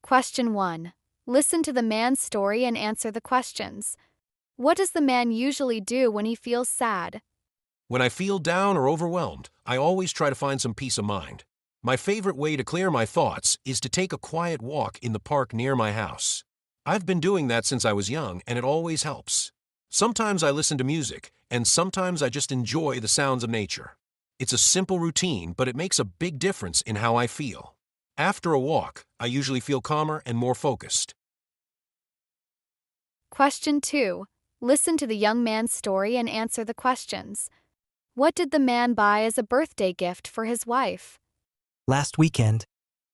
Question 1. Listen to the man's story and answer the questions. What does the man usually do when he feels sad? When I feel down or overwhelmed, I always try to find some peace of mind. My favorite way to clear my thoughts is to take a quiet walk in the park near my house. I've been doing that since I was young, and it always helps. Sometimes I listen to music, and sometimes I just enjoy the sounds of nature. It's a simple routine, but it makes a big difference in how I feel. After a walk, I usually feel calmer and more focused. Question 2. Listen to the young man's story and answer the questions. What did the man buy as a birthday gift for his wife? Last weekend,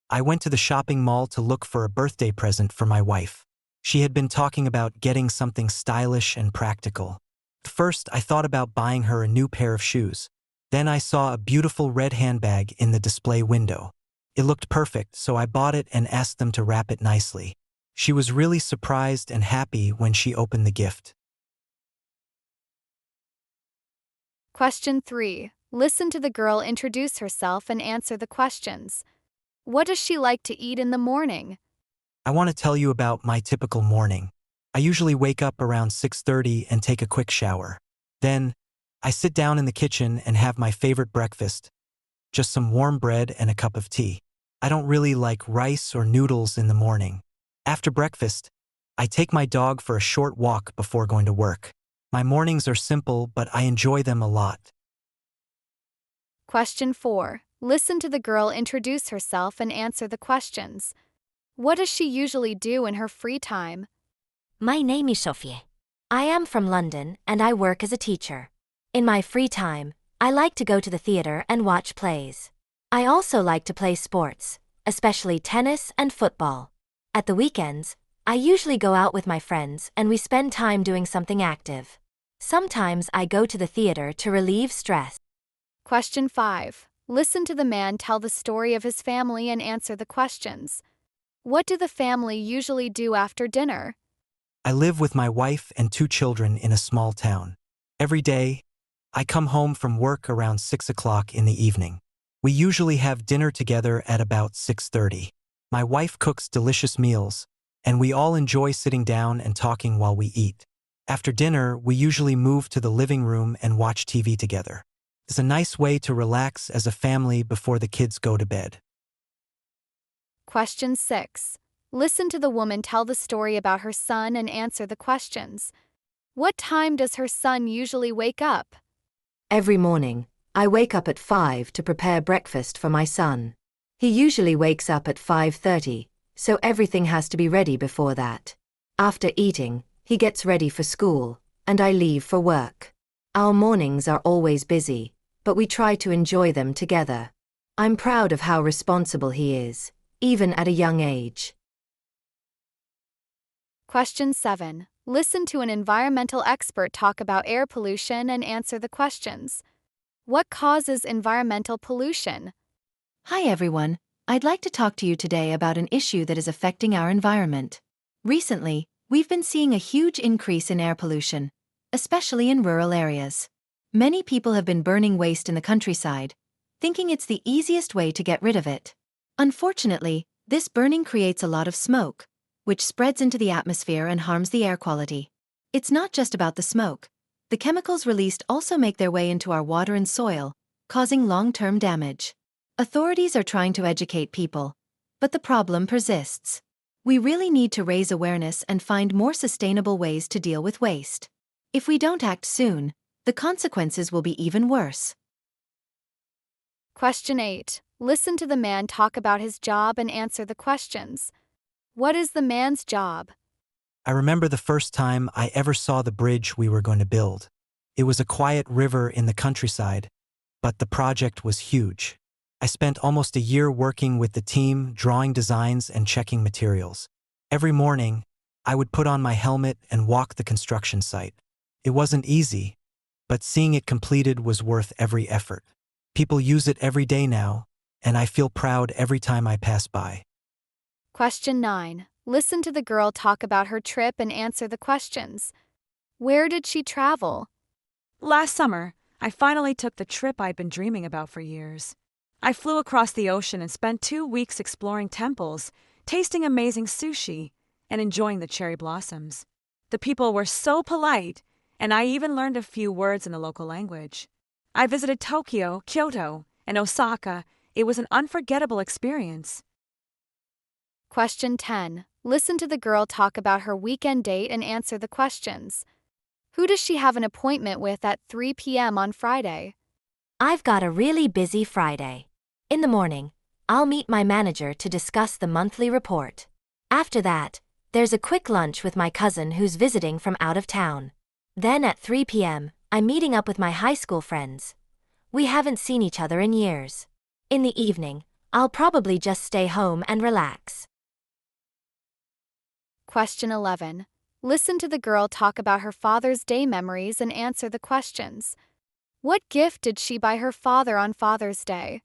I went to the shopping mall to look for a birthday present for my wife. She had been talking about getting something stylish and practical. First, I thought about buying her a new pair of shoes. Then I saw a beautiful red handbag in the display window. It looked perfect, so I bought it and asked them to wrap it nicely. She was really surprised and happy when she opened the gift. Question 3. Listen to the girl introduce herself and answer the questions. What does she like to eat in the morning? I want to tell you about my typical morning. I usually wake up around 6:30 and take a quick shower. Then, I sit down in the kitchen and have my favorite breakfast, just some warm bread and a cup of tea. I don't really like rice or noodles in the morning. After breakfast, I take my dog for a short walk before going to work. My mornings are simple, but I enjoy them a lot. Question 4. Listen to the girl introduce herself and answer the questions. What does she usually do in her free time? My name is Sophie. I am from London and I work as a teacher. In my free time, I like to go to the theater and watch plays. I also like to play sports, especially tennis and football. At the weekends, I usually go out with my friends and we spend time doing something active. Sometimes I go to the theater to relieve stress. Question 5. Listen to the man tell the story of his family and answer the questions. What do the family usually do after dinner? I live with my wife and 2 children in a small town. Every day, I come home from work around 6 o'clock in the evening. We usually have dinner together at about 6:30. My wife cooks delicious meals, and we all enjoy sitting down and talking while we eat. After dinner, we usually move to the living room and watch TV together. It's a nice way to relax as a family before the kids go to bed. Question 6. Listen to the woman tell the story about her son and answer the questions. What time does her son usually wake up? Every morning, I wake up at 5 to prepare breakfast for my son. He usually wakes up at 5:30, so everything has to be ready before that. After eating, he gets ready for school, and I leave for work. Our mornings are always busy, but we try to enjoy them together. I'm proud of how responsible he is, even at a young age. Question 7. Listen to an environmental expert talk about air pollution and answer the questions. What causes environmental pollution? Hi everyone, I'd like to talk to you today about an issue that is affecting our environment. Recently, we've been seeing a huge increase in air pollution, especially in rural areas. Many people have been burning waste in the countryside, thinking it's the easiest way to get rid of it. Unfortunately, this burning creates a lot of smoke, which spreads into the atmosphere and harms the air quality. It's not just about the smoke. The chemicals released also make their way into our water and soil, causing long-term damage. Authorities are trying to educate people, but the problem persists. We really need to raise awareness and find more sustainable ways to deal with waste. If we don't act soon, the consequences will be even worse. Question 8. Listen to the man talk about his job and answer the questions. What is the man's job? I remember the first time I ever saw the bridge we were going to build. It was a quiet river in the countryside, but the project was huge. I spent almost a year working with the team, drawing designs and checking materials. Every morning, I would put on my helmet and walk the construction site. It wasn't easy, but seeing it completed was worth every effort. People use it every day now, and I feel proud every time I pass by. Question 9. Listen to the girl talk about her trip and answer the questions. Where did she travel? Last summer, I finally took the trip I'd been dreaming about for years. I flew across the ocean and spent 2 weeks exploring temples, tasting amazing sushi, and enjoying the cherry blossoms. The people were so polite, and I even learned a few words in the local language. I visited Tokyo, Kyoto, and Osaka. It was an unforgettable experience. Question 10. Listen to the girl talk about her weekend date and answer the questions. Who does she have an appointment with at 3 p.m. on Friday? I've got a really busy Friday. In the morning, I'll meet my manager to discuss the monthly report. After that, there's a quick lunch with my cousin who's visiting from out of town. Then at 3 p.m., I'm meeting up with my high school friends. We haven't seen each other in years. In the evening, I'll probably just stay home and relax. Question 11. Listen to the girl talk about her Father's Day memories and answer the questions. What gift did she buy her father on Father's Day?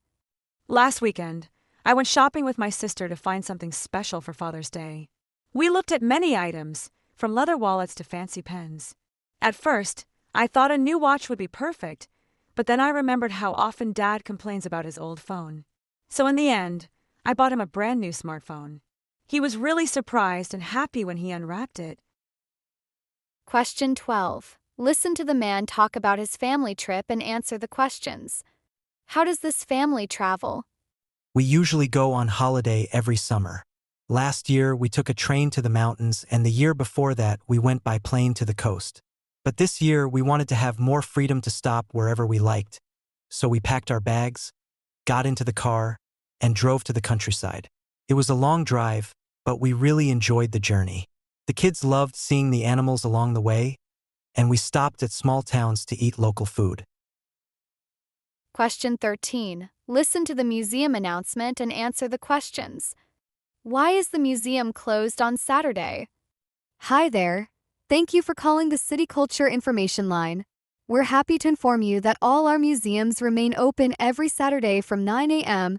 Last weekend, I went shopping with my sister to find something special for Father's Day. We looked at many items, from leather wallets to fancy pens. At first, I thought a new watch would be perfect, but then I remembered how often Dad complains about his old phone. So in the end, I bought him a brand new smartphone. He was really surprised and happy when he unwrapped it. Question 12. Listen to the man talk about his family trip and answer the questions. How does this family travel? We usually go on holiday every summer. Last year, we took a train to the mountains, and the year before that, we went by plane to the coast. But this year, we wanted to have more freedom to stop wherever we liked. So we packed our bags, got into the car, and drove to the countryside. It was a long drive, but we really enjoyed the journey. The kids loved seeing the animals along the way, and we stopped at small towns to eat local food. Question 13. Listen to the museum announcement and answer the questions. Why is the museum closed on Saturday? Hi there. Thank you for calling the City Culture Information Line. We're happy to inform you that all our museums remain open every Saturday from 9 a.m.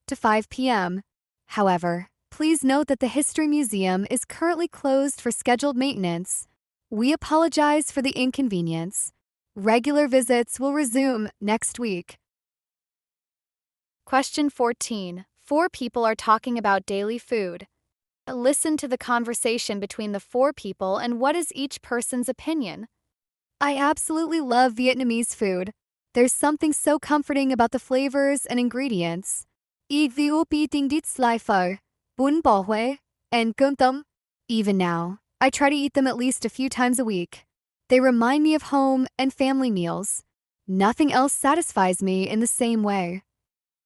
to 5 p.m. However, please note that the History Museum is currently closed for scheduled maintenance. We apologize for the inconvenience. Regular visits will resume next week. Question 14. 4 people are talking about daily food. Listen to the conversation between the 4 people and what is each person's opinion. I absolutely love Vietnamese food. There's something so comforting about the flavors and ingredients. Eating dit slai phở, bún bò Huế, and cơm tấm. Even now, I try to eat them at least a few times a week. They remind me of home and family meals. Nothing else satisfies me in the same way.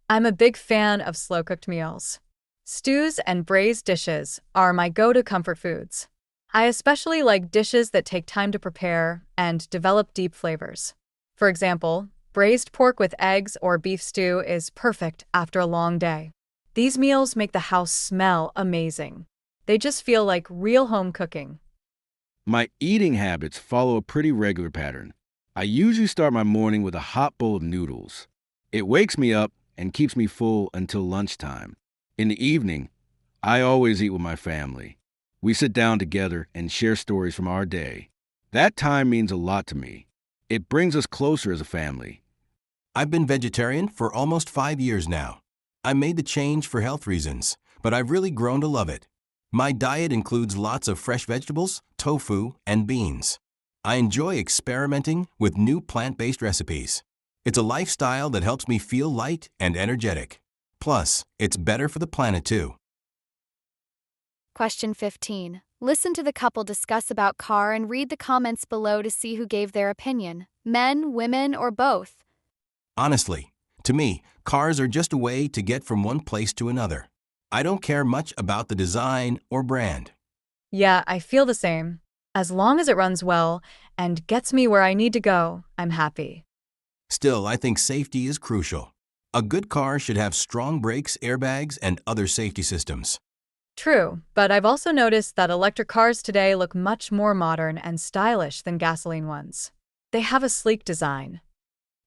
I'm a big fan of slow-cooked meals. Stews and braised dishes are my go-to comfort foods. I especially like dishes that take time to prepare and develop deep flavors. For example, braised pork with eggs or beef stew is perfect after a long day. These meals make the house smell amazing. They just feel like real home cooking. My eating habits follow a pretty regular pattern. I usually start my morning with a hot bowl of noodles. It wakes me up and keeps me full until lunchtime. In the evening, I always eat with my family. We sit down together and share stories from our day. That time means a lot to me. It brings us closer as a family. I've been vegetarian for almost 5 years now. I made the change for health reasons, but I've really grown to love it. My diet includes lots of fresh vegetables, tofu, and beans. I enjoy experimenting with new plant-based recipes. It's a lifestyle that helps me feel light and energetic. Plus, it's better for the planet too. Question 15. Listen to the couple discuss about car and read the comments below to see who gave their opinion. Men, women, or both. Honestly, to me, cars are just a way to get from one place to another. I don't care much about the design or brand. Yeah, I feel the same. As long as it runs well and gets me where I need to go, I'm happy. Still, I think safety is crucial. A good car should have strong brakes, airbags, and other safety systems. True, but I've also noticed that electric cars today look much more modern and stylish than gasoline ones. They have a sleek design.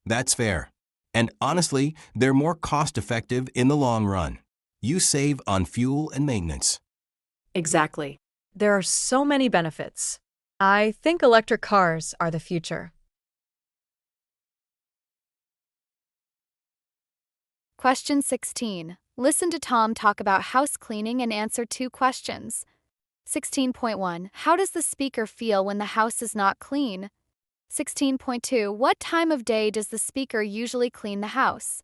That's fair. And honestly, they're more cost-effective in the long run. You save on fuel and maintenance. Exactly. There are so many benefits. I think electric cars are the future. Question 16. Listen to Tom talk about house cleaning and answer 2 questions. 16.1. How does the speaker feel when the house is not clean? 16.2. What time of day does the speaker usually clean the house?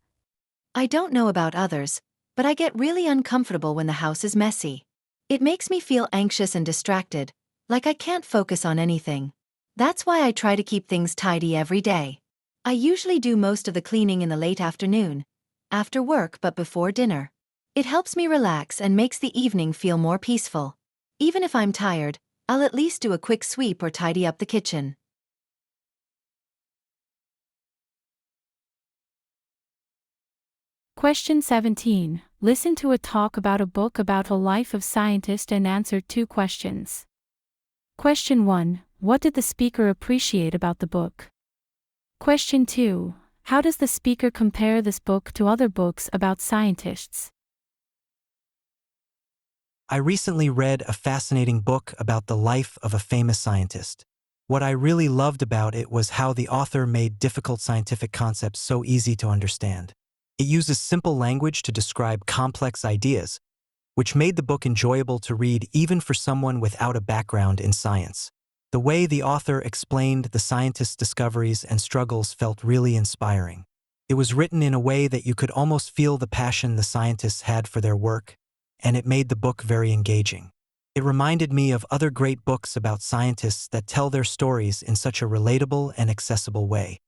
I don't know about others, but I get really uncomfortable when the house is messy. It makes me feel anxious and distracted, like I can't focus on anything. That's why I try to keep things tidy every day. I usually do most of the cleaning in the late afternoon, after work but before dinner. It helps me relax and makes the evening feel more peaceful. Even if I'm tired, I'll at least do a quick sweep or tidy up the kitchen. Question 17. Listen to a talk about a book about a life of scientist and answer 2 questions. Question 1. What did the speaker appreciate about the book? Question 2. How does the speaker compare this book to other books about scientists? I recently read a fascinating book about the life of a famous scientist. What I really loved about it was how the author made difficult scientific concepts so easy to understand. It uses simple language to describe complex ideas, which made the book enjoyable to read even for someone without a background in science. The way the author explained the scientist's discoveries and struggles felt really inspiring. It was written in a way that you could almost feel the passion the scientists had for their work, and it made the book very engaging. It reminded me of other great books about scientists that tell their stories in such a relatable and accessible way.